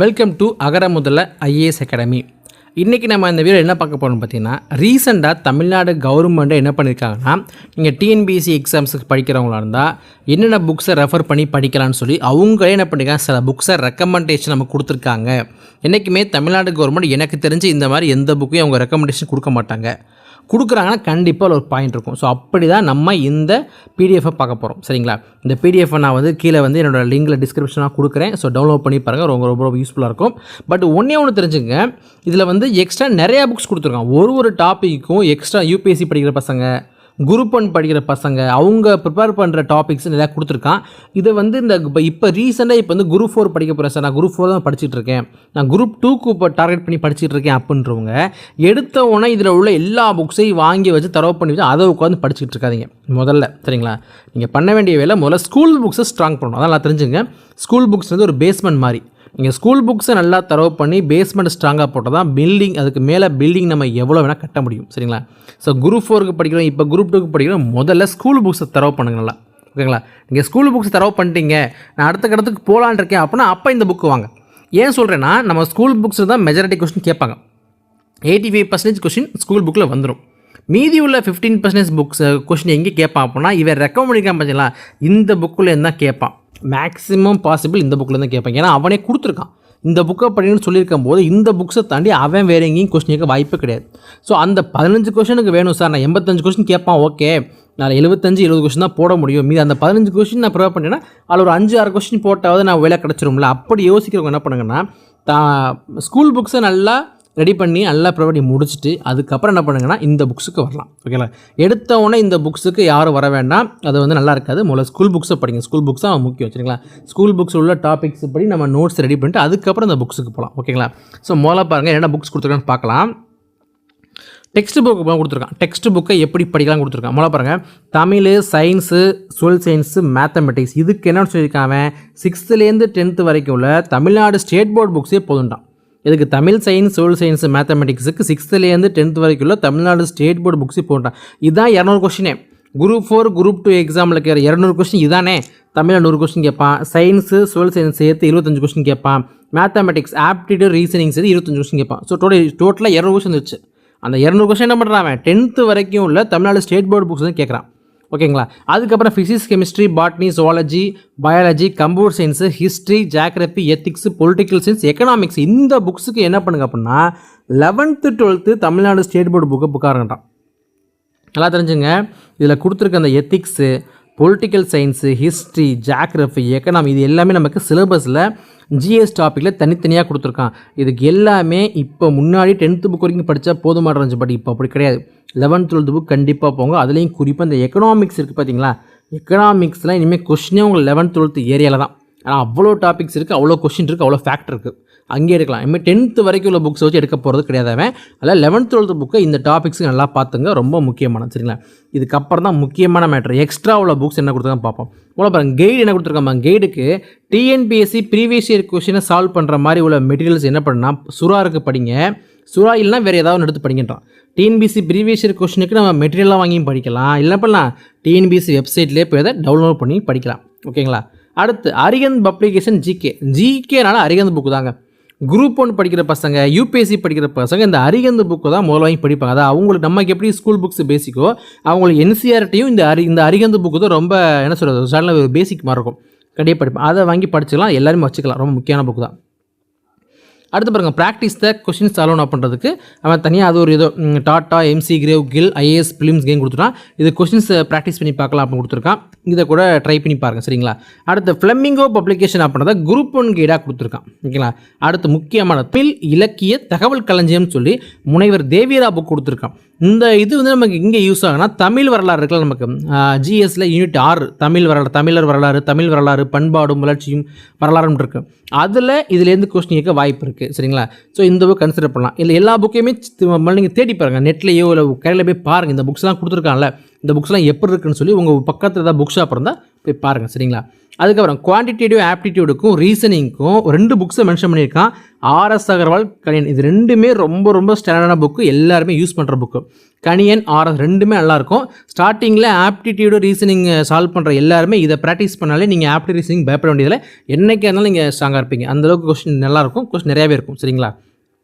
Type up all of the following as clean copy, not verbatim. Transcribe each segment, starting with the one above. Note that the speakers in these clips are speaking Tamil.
வெல்கம் டு அகர முதல்ல ஐஏஎஸ் அகாடமி. இன்றைக்கி நம்ம இந்த வீடியோ என்ன பார்க்க போகிறோம்னு பார்த்தீங்கன்னா, ரீசெண்டாக தமிழ்நாடு கவர்மெண்ட்டு என்ன பண்ணியிருக்காங்கன்னா, நீங்கள் டிஎன்பிஎஸ்சி எக்ஸாம்ஸுக்கு படிக்கிறவங்களா இருந்தால் என்னென்ன புக்ஸை ரெஃபர் பண்ணி படிக்கலாம்னு சொல்லி அவங்களே என்ன பண்ணியிருக்காங்க, சில புக்ஸை ரெக்கமெண்டேஷன் நமக்கு கொடுத்துருக்காங்க. என்றைக்குமே தமிழ்நாடு கவர்மெண்ட் எனக்கு தெரிஞ்சு இந்த மாதிரி எந்த புக்கையும் அவங்க ரெக்கமெண்டேஷன் கொடுக்க மாட்டாங்க. கொடுக்குறாங்கன்னா கண்டிப்பாக ஒரு பாயிண்ட் இருக்கும். ஸோ அப்படி தான் நம்ம இந்த பிடிஎஃபை பார்க்க போகிறோம். சரிங்களா? இந்த பிடிஎஃபை நான் கீழே என்னோடய லிங்கில் டிஸ்கிரிப்ஷனாக கொடுக்குறேன். ஸோ டவுன்லோட் பண்ணி பாருங்கள், ரொம்ப ரொம்ப யூஸ்ஃபுல்லாக இருக்கும். பட் ஒன்று தெரிஞ்சுங்க, இதில் எக்ஸ்ட்ரா நிறையா புக்ஸ் கொடுத்துருக்காங்க. ஒரு டாப்பிக்கும் எக்ஸ்ட்ரா யூபிஎஸ்சி படிக்கிற பசங்க, குரூப் 1 படிக்கிற பசங்க அவங்க ப்ரிப்பேர் பண்ணுற டாபிக்ஸ் நிறையா கொடுத்துருக்கான். இதை இந்த இப்போ ரீசெண்டாக குரூப் 4 படிக்க போகிறேன் சார், நான் குரூப் 4 தான் படிச்சுட்டு இருக்கேன், நான் குரூப் 2க்கு இப்போ டார்கெட் பண்ணி படிச்சுட்டு இருக்கேன் அப்படின்றவங்க எடுத்த உடனே இதில் உள்ள எல்லா புக்ஸையும் வாங்கி வச்சு தரவு பண்ணி வச்சு அதை உட்காந்து படிச்சுட்டு இருக்காதிங்க முதல்ல. சரிங்களா? நீங்கள் பண்ண வேண்டிய வேலை முதல்ல ஸ்கூல் புக்ஸை ஸ்ட்ராங் பண்ணணும். அதெல்லாம் தெரிஞ்சுங்க. ஸ்கூல் புக்ஸ் ஒரு பேஸ்மெண்ட் மாதிரி. நீங்கள் ஸ்கூல் புக்ஸை நல்லா தரவு பண்ணி பேஸ்மெண்ட் ஸ்ட்ராங்காக போட்டால் தான் பில்டிங், அதுக்கு மேலே பில்டிங் நம்ம எவ்வளோ வேணால் கட்ட முடியும். சரிங்களா? ஸோ குரூப் 4க்கு படிக்கிறோம், இப்போ குரூப் 2க்கு படிக்கிறோம், முதல்ல ஸ்கூல் புக்ஸை தரவு பண்ணுங்க நல்லா. ஓகேங்களா? நீங்கள் ஸ்கூல் புக்ஸ் தரவு பண்ணிட்டீங்க, நான் அடுத்த கடத்துக்கு போகலான் இருக்கேன் அப்படின்னா அப்போ இந்த புக்கு வாங்க. ஏன் சொல்கிறேன்னா, நம்ம ஸ்கூல் புக்ஸ் தான் மெஜாரிட்டி கொஸ்டின் கேட்பாங்க. 85% கொஸ்டின் ஸ்கூல் புக்கில் வந்துடும். மீதி உள்ள 15% புக்ஸ் கொஸ்டின் எங்கே கேட்பான் அப்படின்னா, இவன் ரெக்கமெண்ட் பண்ணியிருக்கான் பார்த்தீங்களா, இந்த புக்கில் இருந்தால் கேட்பான். மேக்ஸிமம் பாசிபிள் இந்த புக்கில் தான் கேட்பாங்க. ஏன்னா அவனே கொடுத்துருக்கான், இந்த புக்கை படிக்கணும்னு சொல்லியிருக்கும் போது இந்த புக்ஸை தாண்டி அவன் வேறு எங்கேயும் கொஸ்டின் கேட்க வாய்ப்பு கிடையாது. ஸோ அந்த 15 கொஸ்டினுக்கு வேணும் சார், நான் 85 கொஸ்டின் கேட்பான், ஓகே நான் 75-20 கொஸ்டின் தான் போட முடியும், மீது அந்த 15 கொஸ்டின் நான் ப்ரிப்பேர் பண்ணேன்னா அதில் ஒரு 5-6 கொஸ்டின் போட்டாவது நான் வேலை கிடச்சிரும்ல. அப்படி யோசிக்கிறவங்க என்ன பண்ணுங்கன்னா, ஸ்கூல் புக்ஸை நல்லா ரெடி பண்ணி நல்லா ப்ரிப்பேர் பண்ணி முடிச்சுட்டு அதுக்கப்புறம் என்ன பண்ணுங்கன்னா இந்த புக்ஸுக்கு வரலாம். ஓகேங்களா? எடுத்த உடனே இந்த புக்ஸுக்கு யாரும் வர வேண்டாம், அது நல்லா இருக்காது. முதல்ல ஸ்கூல் புக்ஸை படிங்க. ஸ்கூல் புக்ஸ் தான் முக்கியம். சரிங்களா? ஸ்கூல் புக்ஸ் உள்ள டாபிக்ஸ் படி நம்ம நோட்ஸ் ரெடி பண்ணிட்டு அதுக்கப்புறம் இந்த புக்ஸுக்கு போகலாம். ஓகேங்களா? ஸோ முதல்ல பாருங்கள் என்ன புக்ஸ் கொடுத்துருக்கான்னு பார்க்கலாம். டெக்ஸ்ட் புக்கு கொடுத்துருக்கான். டெக்ஸ்ட் புக்கை எப்படி படிக்கலாம் கொடுத்துருக்கான். முதல்ல பாருங்கள், Tamil, science, social science, mathematics, இதுக்கு என்னென்னு சொல்லியிருக்காங்க, 6th-லேருந்து 10th வரைக்கும் உள்ள தமிழ்நாடு ஸ்டேட் போர்டு புக்ஸே போதுண்டான். இதுக்கு தமிழ், சயின்ஸ், சோஷியல் சயின்ஸு, மேத்தமெட்டிக்ஸுக்கு 6th-லேருந்து 10th வரைக்கும் உள்ள தமிழ்நாடு ஸ்டேட் போர்டு புக்ஸே போதுண்டான். இதுதான் 200 கொஸ்டினே. குரூப் 4 குரூப் 2 எக்ஸாமில் கேட்குற 200 கொஸ்டின் இதானே. தமிழில் 100 கொஸ்டின் கேட்பான், சயின்ஸு சோஷியல் சயின்ஸ் சேர்த்து 25 கொஸ்டின் கேட்பான், மேத்தமெட்டிக்ஸ் ஆப்டிடியூட் ரீசனிங் சேர்த்து 25 கொஸ்டின் கேட்பான். ஸோ டோட்டலாக 200 கொஸ்டின் வந்துச்சு. அந்த 200 கொஸ்டின் என்ன பண்ணுறான், 10th வரைக்கும் உள்ள தமிழ்நாடு ஸ்டேட் போர்டு புக்ஸ் வந்து கேட்குறான். ஓகேங்களா? அதுக்கப்புறம் physics, chemistry, botany, zoology, biology, computer science, history, geography, ethics, political science, economics, இந்த புக்ஸுக்கு என்ன பண்ணுங்க அப்படின்னா 11th 12th Tamil Nadu state board புக்காரங்கன்றான். நல்லா தெரிஞ்சுங்க. இதில் கொடுத்துருக்க அந்த ethics, political science, history, geography, economy, இது எல்லாமே நமக்கு சிலபஸில் ஜிஎஸ் டாப்பிக்கில் தனித்தனியாக கொடுத்துருக்கான். இதுக்கு எல்லாமே இப்போ முன்னாடி 10th புக் வரைக்கும் படித்தா போதுமான இருந்துச்சு. பட் இப்போ அப்படி கிடையாது. 11th 12th புக் கண்டிப்பாக போங்க. அதுலேயும் குறிப்பாக இந்த எக்கனாமிக்ஸ் இருக்குது பார்த்தீங்களா, எக்கனாமிக்ஸ்லாம் இனிமேல் கொஸ்டினே உங்களுக்கு 11th 12th ஏரியாவில் தான். ஆனால் அவ்வளோ டாபிக்ஸ் இருக்குது, அவ்வளோ கொஸ்டின் இருக்குது, அவ்வளோ ஃபேக்ட் இருக்குது, அங்கே எடுக்கலாம். இனிமேல் 10th வரைக்கும் உள்ள புக்ஸை வச்சு எடுக்க போகிறது கிடையாதவன். அதில் 11th 12th புக்கை இந்த டாபிக்ஸுக்கு நல்லா பார்த்துங்க, ரொம்ப முக்கியமான. சரிங்களா? இதுக்கப்புறம் தான் முக்கியமான மேட்ரு, எக்ஸ்ட்ரா உள்ள புக்ஸ் என்ன கொடுத்துருக்கான்னு பார்ப்போம். உள்ள பாருங்கள், கைடு என்ன கொடுத்துருக்காங்க. கைடுக்கு டிஎன்பிஎஸ்சி ப்ரீவியஸ் இயர் கொஸ்டினை சால்வ் பண்ணுற மாதிரி உள்ள மெட்டீரியல்ஸ் என்ன பண்ணால், சுறா இருக்குது படிங்க, சுறா இல்லைனா வேறு ஏதாவது ஒன்று எடுத்து படிக்கின்றான். டிஎன்பிஎஸ்சி ப்ரீவியஸ் இயர் கொஸ்டினுக்கு நம்ம மெட்டீரியலாக வாங்கியும் படிக்கலாம், இல்லை பண்ணலாம் டிஎன்பிஎஸ்சி வெப்சைட்லேயே போய் அதை டவுன்லோட் பண்ணி படிக்கலாம். ஓகேங்களா? அடுத்து அரிகந்த் பப்ளிகேஷன் ஜிகேனால அரிகந்த் புக்கு தாங்க. குரூப் 1 படிக்கிற பசங்க, யூபிஎஸ்சி படிக்கிற பசங்க இந்த அரிகந்த் புக்கு தான் முதல்ல வாங்கி படிப்பாங்க. அதாவது அவங்களுக்கு நமக்கு எப்படி ஸ்கூல் புக்ஸ் பேசிக்கோ, அவங்களுக்கு என்சிஆர்டியும் இந்த அரிகந்த் புக்கு தான் ரொம்ப என்ன சொல்கிறது, சாதாரண ஒரு பேசிக் மாதிரி இருக்கும். கண்டிப்பாக படிப்பேன், அதை வாங்கி படிச்சுக்கலாம், எல்லாருமே வச்சுக்கலாம். ரொம்ப முக்கியமான புக்கு தான். அடுத்து பாருங்கள், ப்ராக்டிஸ் த கொஸ்டின்ஸ் சால்வ் பண்ணுறதுக்கு அவன் தனியாக அது ஒரு ஏதோ Tata, McGraw, Hill, IAS prelims கேம் கொடுத்துட்டான். இது கொஸ்டின்ஸ் ப்ராக்டிஸ் பண்ணி பார்க்கலாம் அப்படின்னு கொடுத்துருக்கான். இதை கூட ட்ரை பண்ணி பாருங்கள். சரிங்களா? அடுத்து ஃப்ளெமிங்கோ பப்ளிகேஷன் அப்படின்றத குரூப் 1 கைடாக கொடுத்துருக்கான். ஓகேங்களா? அடுத்து முக்கியமான தமிழ் இலக்கிய தகவல் களஞ்சியம்னு சொல்லி முனைவர் தேவியரா புக் கொடுத்துருக்கான். இந்த இது நமக்கு இங்கே யூஸ் ஆகுனா, தமிழ் வரலாறு இருக்குல்ல, நமக்கு ஜிஎஸ்ல யூனிட் 6 தமிழ் வரலாறு, தமிழர் வரலாறு, தமிழ் வரலாறு, பண்பாடும் வளர்ச்சியும் வரலாறுன்னு இருக்குது. அதில் இதுலேருந்து கொஸ்டின் கேட்க வாய்ப்பு இருக்குது. சரிங்களா? ஸோ இந்த புக் கன்சிடர் பண்ணலாம். இல்லை எல்லா புக்கையுமே நீங்கள் தேடி பாருங்கள், நெட்லேயோ இல்லை கையில் போய் பாருங்கள். இந்த புக்ஸ்லாம் கொடுத்துருக்காங்கல்ல, இந்த புக்ஸ்லாம் எப்படி இருக்குன்னு சொல்லி உங்கள் பக்கத்தில் ஏதாவது புக் ஷாப் இருந்தால் போய் பாருங்கள். சரிங்களா? அதுக்கப்புறம் குவான்டிடேட்டிவ் ஆப்டிடியூடுக்கும் ரீசனிங்க்கும் 2 புக்ஸை மென்ஷன் பண்ணியிருக்கான். ஆர்எஸ் அகர்வால், கணியன். இது ரெண்டுமே ரொம்ப ரொம்ப ஸ்டாண்டர்டான புக்கு, எல்லாருமே யூஸ் பண்ணுற புக்கு. கணியன், ஆர்எஸ் ரெண்டுமே நல்லாயிருக்கும். ஸ்டார்டிங்கில் ஆப்டிடியூடு ரீசனிங் சால்வ் பண்ணுற எல்லாருமே இதை ப்ராக்டிஸ் பண்ணாலே நீங்கள் ஆப்டி ரீசனிங் பயப்பட வேண்டியதில்லை. என்னைக்கு இருந்தாலும் நீங்கள் ஸ்ட்ராங்காக இருப்பீங்க. அந்தளவுக்கு கொஸ்டின் நல்லாயிருக்கும், கொஸ்டின் நிறையாவே இருக்கும். சரிங்களா?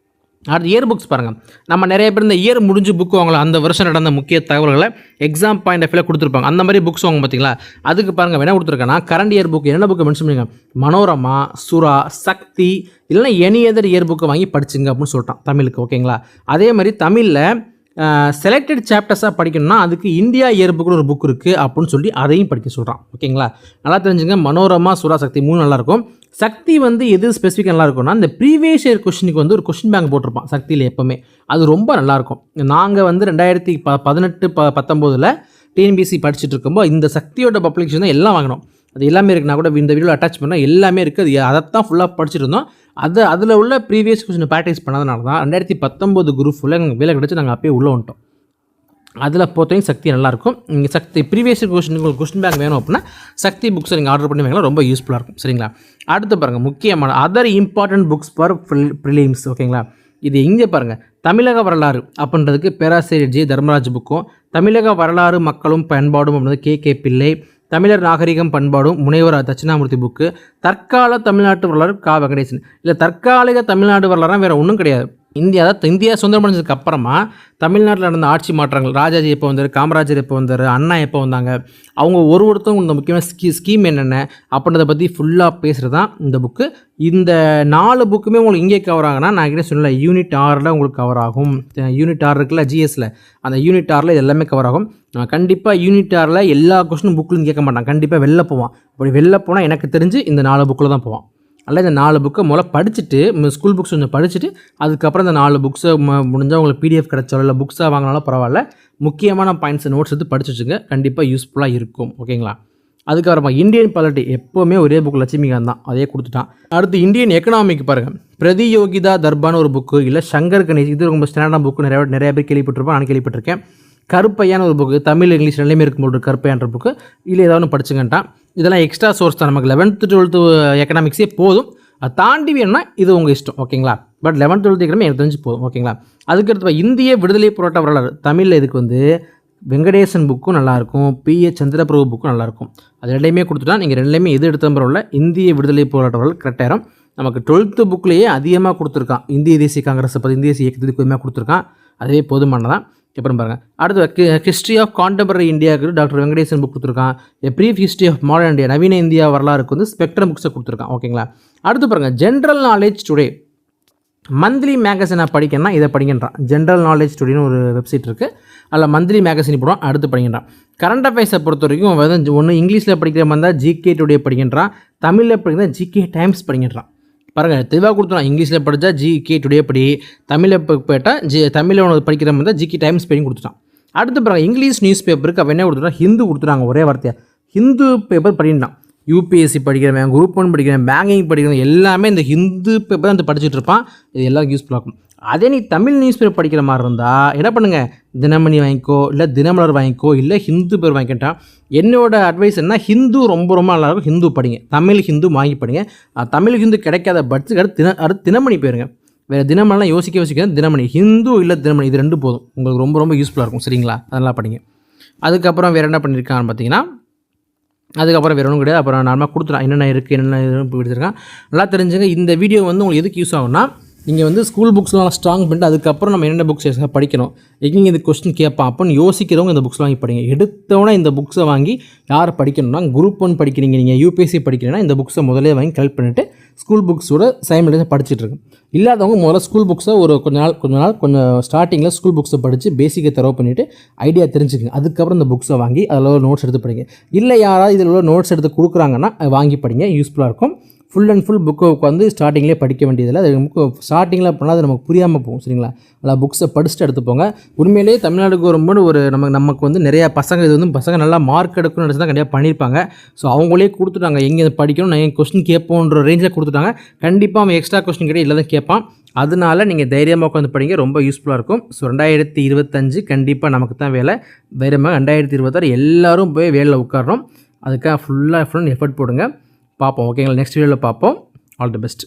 அடுத்து இயர் புக்ஸ் பாருங்கள். நம்ம நிறைய பேர் இந்த இயர் முடிஞ்சு புக் வாங்கலாம், அந்த வருஷம் நடந்த முக்கிய தகவல்களை எக்ஸாம் பாயிண்ட் ஆஃப் வியூவில் கொடுத்துருப்பாங்க. அந்த மாதிரி புக்ஸ் வாங்க பார்த்தீங்களா? அதுக்கு பாருங்கள் என்ன கொடுத்துருக்கேன்னா, கரண்ட் இயர் புக் என்னென்ன புக்கு மென்ஷன் பண்ணிங்க, மனோரமா, சுறா, சக்தி, இல்லைன்னா எனி அதர் இயர் புக்கை வாங்கி படிச்சுங்க அப்படின்னு சொல்லிட்டான் தமிழுக்கு. ஓகேங்களா? அதே மாதிரி தமிழில் செலக்டட் சாப்டர்ஸாக படிக்கணும்னா அதுக்கு இந்தியா இயர் புக்குன்னு ஒரு புக் இருக்குது அப்படின்னு சொல்லி அதையும் படிக்க சொல்கிறான். ஓகேங்களா? நல்லா தெரிஞ்சுங்க. மனோரமா, சுறா, சக்தி 3 நல்லாயிருக்கும். சக்தி வந்து எது ஸ்பெசிஃபிக்காக நல்லா இருக்கும்னா, இந்த ப்ரீவியஸ் இயர் கொஸ்டினுக்கு வந்து ஒரு கொஸ்டின் பேங்க் போட்டிருப்பான் சக்தியில் எப்போவுமே. அது ரொம்ப நல்லாயிருக்கும். நாங்கள் வந்து 2018-19 டிஎன்பிஎஸ்சி படிச்சுட்டு இருக்கும்போது இந்த சக்தியோட பப்ளிகேஷன் தான் எல்லாம் வாங்கினோம். அது எல்லாமே இருக்குது. நான் கூட இந்த வீடியோவில் அட்டாச் பண்ணால் எல்லாமே இருக்குது. அது அதைத்தான் ஃபுல்லாக படிச்சுட்டு இருந்தோம். அதில் உள்ள ப்ரீவியஸ் கொஸ்டின் ப்ராக்டிஸ் பண்ணதுனால தான் 2019 குரூப் ஃபுல்லாக எங்களுக்கு வேலை கிடச்சி நாங்கள் அப்பயே உள்ளே வந்துட்டோம். அதில் பொறுத்தவரைக்கும் சக்தி நல்லாயிருக்கும். நீங்கள் சக்தி ப்ரீவியஸ் உங்களுக்கு கொஸ்டின் பேங்க் வேணும் அப்படின்னா சக்தி புக்ஸை நீங்கள் ஆர்டர் பண்ணி வாங்கலாம், ரொம்ப யூஸ்ஃபுல்லாக இருக்கும். சரிங்களா? அடுத்து பாருங்கள், முக்கியமான other important books for prelims. ஓகேங்களா? இது இங்கே பாருங்கள், தமிழக வரலாறு அப்படின்றதுக்கு பேராசிரியர் ஜே தர்மராஜ் புக்கும், தமிழக வரலாறு மக்களும் பண்பாடும் அப்படின்றது கே பிள்ளை, தமிழர் நாகரிகம் பண்பாடும் முனைவர் தட்சிணாமூர்த்தி புக்கு, தற்கால தமிழ்நாட்டு வரலாறு வெங்கடேசன். இல்லை, தற்காலிக தமிழ்நாடு வரலாறுனா வேறு ஒன்றும் கிடையாது. இந்தியா சுதந்திரம் அடைஞ்சதுக்கு அப்புறமா தமிழ்நாட்டில் நடந்த ஆட்சி மாற்றங்கள், ராஜாஜி எப்போ வந்தார், காமராஜர் எப்போ வந்தார், அண்ணா எப்போ வந்தாங்க, அவங்க ஒருத்தவங்க இந்த முக்கியமான ஸ்கீம் என்னென்ன அப்படின்றத பற்றி ஃபுல்லாக பேசுகிறது தான் இந்த புக்கு. இந்த 4 புக்குமே உங்களுக்கு இங்கே கவர் ஆகுனா, நான் கிட்டே சொல்லலை, யூனிட் 6 உங்களுக்கு கவர் ஆகும். யூனிட் 6 இருக்குல்ல ஜிஎஸ்சில், அந்த யூனிட் 6 இது எல்லாமே கவர் ஆகும். கண்டிப்பாக யூனிட் 6 எல்லா கொஸ்டினும் புக்கிலும் கேட்க மாட்டான், கண்டிப்பாக வெளில போவான். அப்படி வெளில போனால் எனக்கு தெரிஞ்சு இந்த 4 புக்கில் தான் போவான். அல்ல, இந்த 4 புக்கை படிச்சுட்டு ஸ்கூல் புக்ஸ் கொஞ்சம் படிச்சுட்டு அதுக்கப்புறம் இந்த 4 புக்ஸை முடிஞ்சால் உங்களுக்கு பிடிஎஃப் கிடச்சாலும் இல்லை புக்ஸாக வாங்கினாலும் பரவாயில்ல, முக்கியமான பாயிண்ட்ஸ் நோட்ஸ் எடுத்து படிச்சு வச்சுங்க, கண்டிப்பாக யூஸ்ஃபுல்லாக இருக்கும். ஓகேங்களா? அதுக்கப்புறமா இந்தியன் பாலிட்டி எப்போவுமே ஒரே புக் லட்சுமிகாந்த் தான், அதே கொடுத்துட்டான். அடுத்து இந்தியன் எக்கனாமிக் பாருங்கள், பிரதியோகிதா தர்பான்னு ஒரு புக்கு, இல்லை சங்கர் கணேஷ், இது ரொம்ப ஸ்டாண்டர்டான புக்கு, நிறைய பேர் கேள்விப்பட்டிருப்போம், நான் கேள்விப்பட்டிருக்கேன். கருப்பையான ஒரு புக்கு, தமிழ் இங்கிலீஷ் ரெண்டுமே இருக்கும்போது கருப்பையான்ற புக்கு, இல்லை ஏதாவது ஒன்று படிச்சுங்கன்ட்டான். இதெல்லாம் எக்ஸ்ட்ரா சோர்ஸ் தான், நமக்கு 11th 12th எக்கனாமிக்ஸே போதும். அது தாண்டி வேணும்னா இது உங்கள் இஷ்டம். ஓகேங்களா? பட் 11th 12th எக்கனாமி எனக்கு தெரிஞ்சு போதும். ஓகேங்களா? அதுக்கடுத்து இந்திய விடுதலை போராட்ட வரலாறு தமிழில் இதுக்கு வந்து வெங்கடேசன் புக்கும் நல்லாயிருக்கும், P.H. சந்திரபிரபு புக்கும் நல்லாயிருக்கும். அது ரெண்டையுமே கொடுத்துட்டா நீங்கள் ரெண்டுலேயுமே எது எடுத்த பரவாயில்ல, இந்திய விடுதலை போராட்ட வரலாறு கரெக்டாயிரும். நமக்கு 12th புக்லேயே அதிகமாக கொடுத்துருக்கான், இந்திய தேசிய காங்கிரஸை பற்றி, இந்திய தேசிய இயக்கத்துக்கு அதிகமாக கொடுத்துருக்கான். அதுவே போதுமானதான். அப்புறம் பாருங்கள், அடுத்து ஹிஸ்ட்ரி ஆஃப் கான்டெம்பரரி இந்தியாவுக்கு டாக்டர் வெங்கடேசன் புக் கொடுத்துருக்கான். Brief history of modern India, நவீன இந்தியா வரலாறுக்கு வந்து ஸ்பெக்ட்ரம் புக்ஸை கொடுத்துருக்கான். ஓகேங்களா? அடுத்து பாருங்கள், ஜென்ரல் நாலேஜ் டுடே மந்த்லி மேகசினை படிக்கணும்னா இதை படிக்கின்றான். ஜென்ரல் நாலேஜ் டுடேன்னு ஒரு வெப்சைட் இருக்குது, அதில் மந்த்லி மேகசின் போடுவான். அடுத்து படிக்கின்றான். கரண்ட் அஃபேர்ஸை பொறுத்த வரைக்கும் ஒன்று இங்கிலீஷில் படிக்கிற மாதிரி தான் ஜிகே டுடே படிக்கின்றான், தமிழில் படிக்கிற ஜிகே டைம்ஸ் படிக்கின்றான். பாருங்கள், தெளிவாக கொடுத்துருவான். இங்கிலீஷில் படித்தா ஜிகே டுடே படி, தமிழில் போயிட்டால் தமிழில் ஒன்று படிக்கிற மாதிரி தான் ஜிகே டைம்ஸ் படின்னு கொடுத்துட்டான். அடுத்து பாருங்கள், இங்கிலீஷ் நியூஸ் பேப்பருக்கு அவன் என்ன கொடுத்துட்டான், ஹிந்து கொடுத்துட்டாங்க. ஒரே வார்த்தையாக ஹிந்து பேப்பர் படிக்கிட்டான். யூபிஎஸ்சி படிக்கிறவன், குரூப் 1 படிக்கிறவன், பேங்கிங் படிக்கிறவன் எல்லாமே இந்த ஹிந்து பேப்பர் தான் படிச்சுட்டு இருப்பான். இது எல்லாம் யூஸ்ஃபுல்லாக இருக்கும். அதே நீ தமிழ் நியூஸ் பேப்பர் படிக்கிற மாதிரி இருந்தால் என்ன பண்ணுங்கள், தினமணி வாங்கிக்கோ, இல்லை தினமலர் வாங்கிக்கோ, இல்லை ஹிந்து பேர் வாங்கிக்கிட்டான். என்னோட அட்வைஸ் என்ன, ஹிந்து ரொம்ப நல்லாயிருக்கும், ஹிந்து படிங்க, தமிழ் ஹிந்து வாங்கி படிங்க. தமிழ் ஹிந்து கிடைக்காத பட்ஜெட் அடுத்து தினமணி போயிருங்க. வேறு தினமணிலாம் யோசிக்க தினமணி, ஹிந்து இல்லை தினமணி, இது 2 போதும், உங்களுக்கு ரொம்ப யூஸ்ஃபுல்லாக இருக்கும். சரிங்களா? அதெல்லாம் படிங்க. அதுக்கப்புறம் வேறு என்ன பண்ணியிருக்கான்னு பார்த்தீங்கன்னா, அதுக்கப்புறம் வேறு ஒன்றும் கிடையாது. அப்புறம் நார்மலாக கொடுத்துட்டான், என்னென்ன இருக்குது என்னென்ன எடுத்துருக்கான். நல்லா தெரிஞ்சுங்க. இந்த வீடியோ வந்து உங்களுக்கு எதுக்கு யூஸ் ஆகும்னா, நீங்கள் வந்து ஸ்கூல் புக்ஸ்லாம் ஸ்ட்ராங் பண்ணிட்டு அதுக்கப்புறம் நம்ம என்னென்ன புக்ஸ் படிக்கணும், எங்கே இந்த கொஸ்டின் கேட்பான் அப்படின்னு யோசிக்கிறவங்க இந்த புக்ஸ் வாங்கி படிங்க. எடுத்தவொடனே இந்த புக்ஸை வாங்கி யார் படிக்கணும்னா, குரூப் 1 படிக்கிறீங்க, நீங்கள் யூபிஎஸ்சி படிக்கிறீங்கன்னா இந்த புக்ஸை முதலே வாங்கி கலெக்ட் பண்ணிவிட்டு ஸ்கூல் புக்ஸோட சைமல்டேனியஸாக படிச்சுட்டு இருக்கு. இல்லாதவங்க முதல்ல ஸ்கூல் புக்ஸை ஒரு கொஞ்சம் ஸ்டார்டிங்கில் ஸ்கூல் புக்ஸை படித்து பேசிக்கை தரவு பண்ணிவிட்டு ஐடியா தெரிஞ்சுக்கங்க. அதுக்கப்புறம் இந்த புக்ஸை வாங்கி அதில் நோட்ஸ் எடுத்து படிங்க. இல்லை யாராவது இதில் உள்ள நோட்ஸ் எடுத்து கொடுக்குறாங்கன்னா வாங்கி படிங்க, யூஸ்ஃபுல்லாக இருக்கும். ஃபுல் அண்ட் ஃபுல் புக்கை உட்காந்து ஸ்டார்டிங்லேயே படிக்க வேண்டியதில்லை. அது நமக்கு ஸ்டார்டிங்கில் பண்ணால் அது நமக்கு புரியாமல் போகும். சரிங்களா? அதில் புக்ஸை படிச்சுட்டு எடுத்துப்போங்க. உண்மையிலேயே தமிழ்நாடு கவர்மெண்ட் ஒரு நமக்கு வந்து நிறையா பசங்க இது வந்து பசங்க நல்லா மார்க் எடுக்கணும்னு நினச்சி தான் கண்டிப்பாக பண்ணியிருப்பாங்க. ஸோ அவங்களே கொடுத்துட்டாங்க, எங்கே படிக்கணும் நான் கொஸ்டின் கேட்போன்ற ரேஞ்சில் கொடுத்துட்டாங்க. கண்டிப்பாக அவன் எக்ஸ்ட்ரா கொஸ்டின் கிடையாது இல்லை தான் கேட்பான். அதனால நீங்கள் தைரியமாக உட்காந்து படிங்க, ரொம்ப யூஸ்ஃபுல்லாக இருக்கும். ஸோ 2025 கண்டிப்பாக நமக்கு தான் வேலை. தைரியமாக 2026 எல்லோரும் போய் வேலையில் உட்காரணும். அதுக்காக ஃபுல்லாக எஃபர்ட் போடுங்க. பார்ப்போம். ஓகேங்களா? நெக்ஸ்ட் வீடியோவில் பார்ப்போம். All the best.